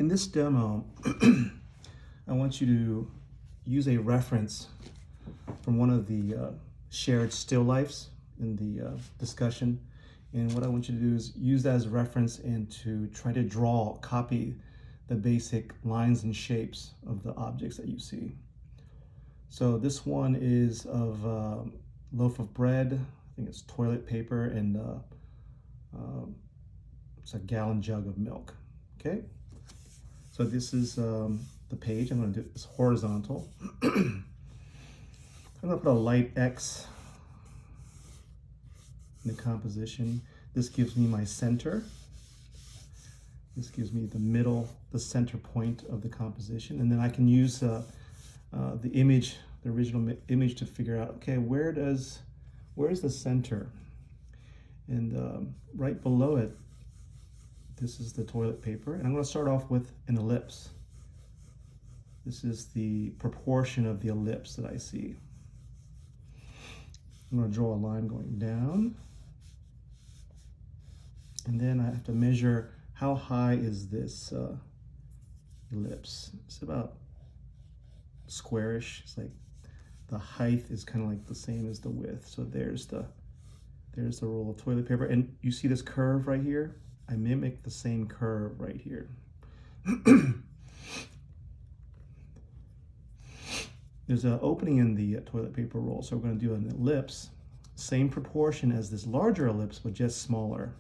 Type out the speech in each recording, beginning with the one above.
In this demo, I want you to use a reference from one of the shared still lifes in the discussion. And what I want you to do is use that as a reference and to try to copy the basic lines and shapes of the objects that you see. So this one is of loaf of bread, I think it's toilet paper, and it's a gallon jug of milk. Okay, so this is the page. I'm going to do this horizontal. I'm going to put a light X in the composition. This gives me my center. This gives me the middle, the center point of the composition. And then I can use the image, the original image, to figure out, okay, where's the center? And right below it, this is the toilet paper. And I'm going to start off with an ellipse. This is the proportion of the ellipse that I see. I'm going to draw a line going down. And then I have to measure how high is this ellipse. It's about squarish. It's like the height is kind of like the same as the width. So there's the roll of toilet paper. And you see this curve right here? I mimic the same curve right here. There's an opening in the toilet paper roll, so we're going to do an ellipse, same proportion as this larger ellipse, but just smaller.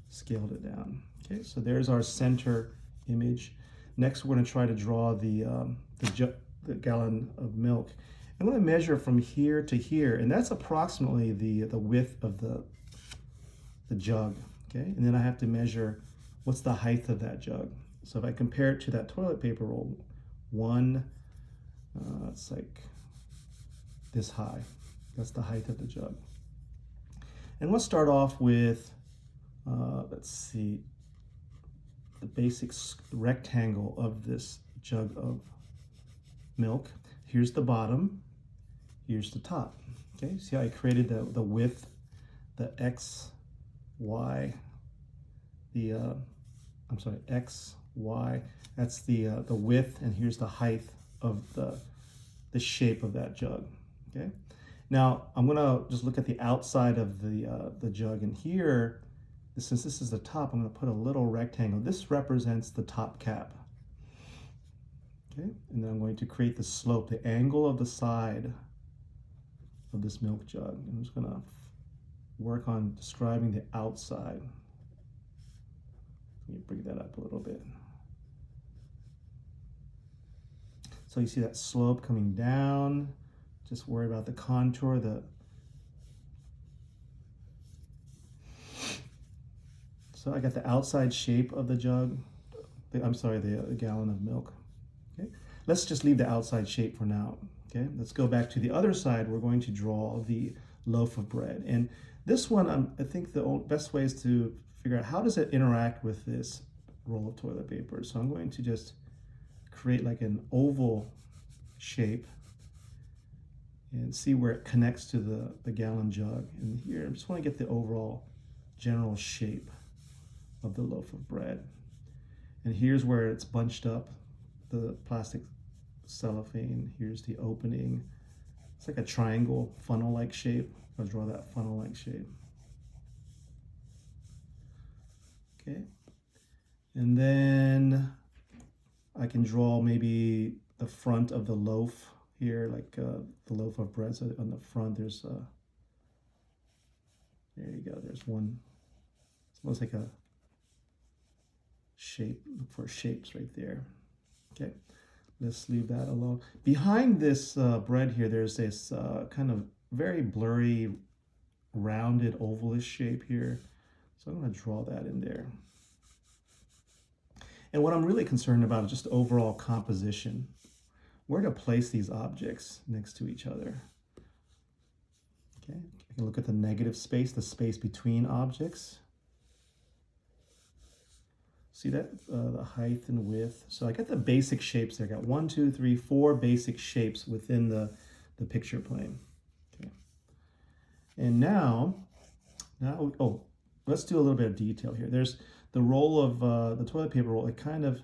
Scaled it down. Okay, so there's our center image. Next, we're going to try to draw the gallon of milk. I'm going to measure from here to here, and that's approximately the width of the jug. Okay, and then I have to measure what's the height of that jug. So if I compare it to that toilet paper roll, it's like this high. That's the height of the jug. And let's start off with, let's see, the basic rectangle of this jug of milk. Here's the bottom, here's the top. Okay, see how I created the width, the X, Y, X, Y, that's the width, and here's the height of the shape of that jug. Okay, now I'm gonna just look at the outside of the jug, and here, since this is the top, I'm gonna put a little rectangle. This represents the top cap. Okay, and then I'm going to create the slope, the angle of the side of this milk jug. I'm just gonna work on describing the outside. Let me bring that up a little bit. So you see that slope coming down. Just worry about the contour, so I got the outside shape of the jug, the gallon of milk. Okay, let's just leave the outside shape for now. Okay, let's go back to the other side. We're going to draw the loaf of bread. And this one, I think the best way is to figure out how does it interact with this roll of toilet paper. So I'm going to just create like an oval shape and see where it connects to the gallon jug. And here, I just want to get the overall general shape of the loaf of bread. And here's where it's bunched up, the plastic cellophane. Here's the opening. It's like a triangle, funnel-like shape. I'll draw that funnel-like shape. Okay. And then I can draw maybe the front of the loaf here, like the loaf of bread. So on the front, there's there you go. There's one. It's almost like a shape. Look for shapes right there. Okay, let's leave that alone. Behind this bread here, there's this kind of very blurry, rounded, ovalish shape here. So I'm going to draw that in there. And what I'm really concerned about is just overall composition. Where to place these objects next to each other. Okay, I can look at the negative space, the space between objects. See that? The height and width. So I got the basic shapes there. I got 1, 2, 3, 4 basic shapes within the picture plane. Okay. And now, let's do a little bit of detail here. There's the roll of the toilet paper roll. It kind of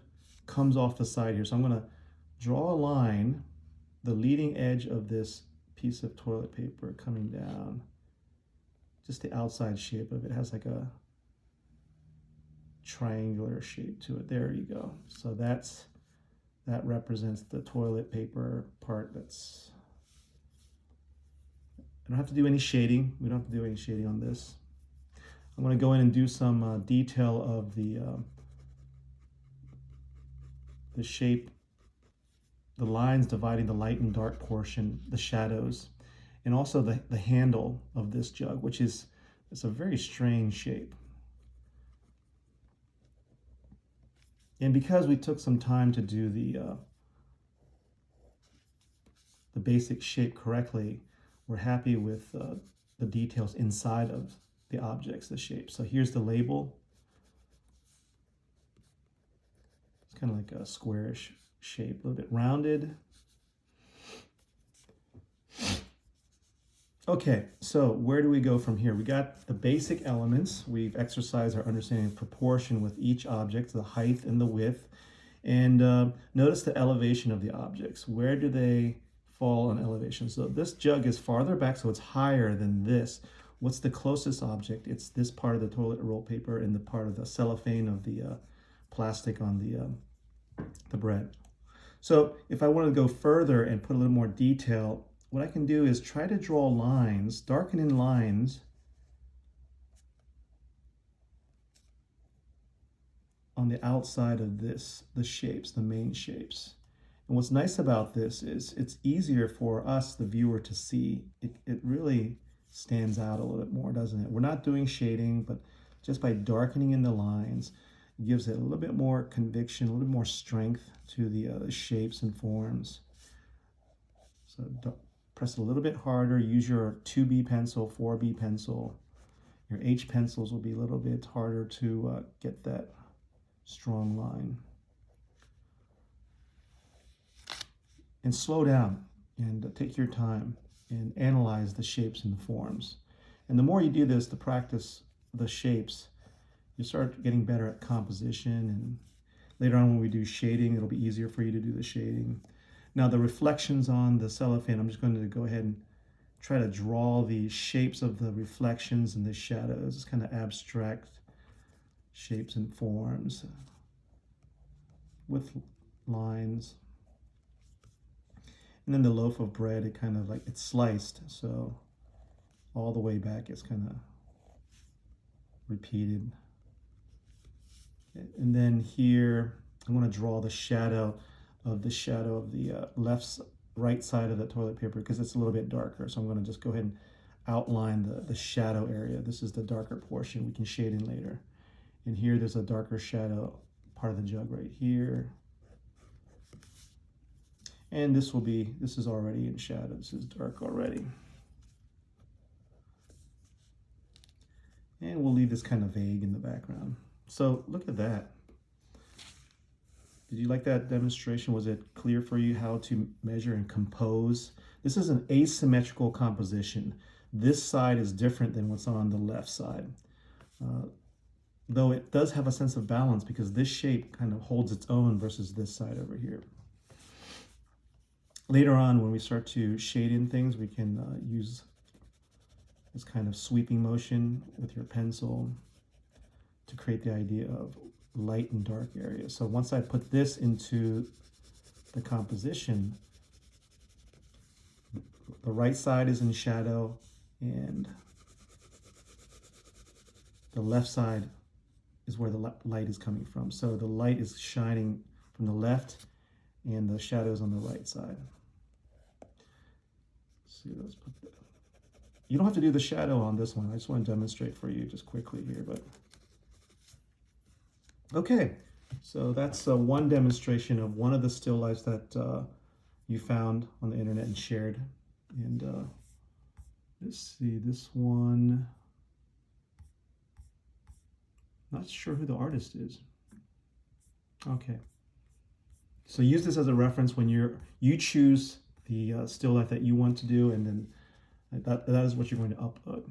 comes off the side here. So I'm going to draw a line, the leading edge of this piece of toilet paper coming down, just the outside shape of it. It has like a triangular shape to it. There you go. So that represents the toilet paper part. That's, I don't have to do any shading. We don't have to do any shading on this. I'm going to go in and do some detail of the shape, the lines dividing the light and dark portion, the shadows, and also the handle of this jug, which is, it's a very strange shape. And because we took some time to do the basic shape correctly, we're happy with the details inside of the objects, the shape. So here's the label. It's kind of like a squarish shape, a little bit rounded. Okay, so where do we go from here? We got the basic elements. We've exercised our understanding of proportion with each object, the height and the width. And notice the elevation of the objects. Where do they fall on elevation? So this jug is farther back, so it's higher than this. What's the closest object? It's this part of the toilet roll paper and the part of the cellophane of the plastic on the bread. So if I want to go further and put a little more detail, what I can do is try to draw lines, darkening lines on the outside of this, the shapes, the main shapes. And what's nice about this is it's easier for us, the viewer, to see. It really stands out a little bit more, doesn't it? We're not doing shading, but just by darkening in the lines, it gives it a little bit more conviction, a little bit more strength to the shapes and forms. So press a little bit harder, use your 2B pencil, 4B pencil. Your H pencils will be a little bit harder to get that strong line. And slow down and take your time and analyze the shapes and the forms. And the more you do this, to practice the shapes, you start getting better at composition. And later on when we do shading, it'll be easier for you to do the shading. Now the reflections on the cellophane, I'm just going to go ahead and try to draw the shapes of the reflections and the shadows. It's kind of abstract shapes and forms with lines. And then the loaf of bread, it kind of like, it's sliced, so all the way back it's kind of repeated. And then here, I want to draw the shadow of the right side of the toilet paper because it's a little bit darker. So I'm going to just go ahead and outline the shadow area. This is the darker portion. We can shade in later. And here there's a darker shadow part of the jug right here. And this is already in shadow. This is dark already. And we'll leave this kind of vague in the background. So look at that. Did you like that demonstration? Was it clear for you how to measure and compose? This is an asymmetrical composition. This side is different than what's on the left side. Though it does have a sense of balance because this shape kind of holds its own versus this side over here. Later on, when we start to shade in things, we can use this kind of sweeping motion with your pencil to create the idea of light and dark areas. So once I put this into the composition, the right side is in shadow and the left side is where the light is coming from. So the light is shining from the left and the shadows on the right side. Let's see, let's put that. You don't have to do the shadow on this one. I just want to demonstrate for you just quickly here, but okay. So that's one demonstration of one of the still lifes that you found on the internet and shared. And let's see, this one, not sure who the artist is. Okay. So use this as a reference when you choose the still life that you want to do, and then that is what you're going to upload.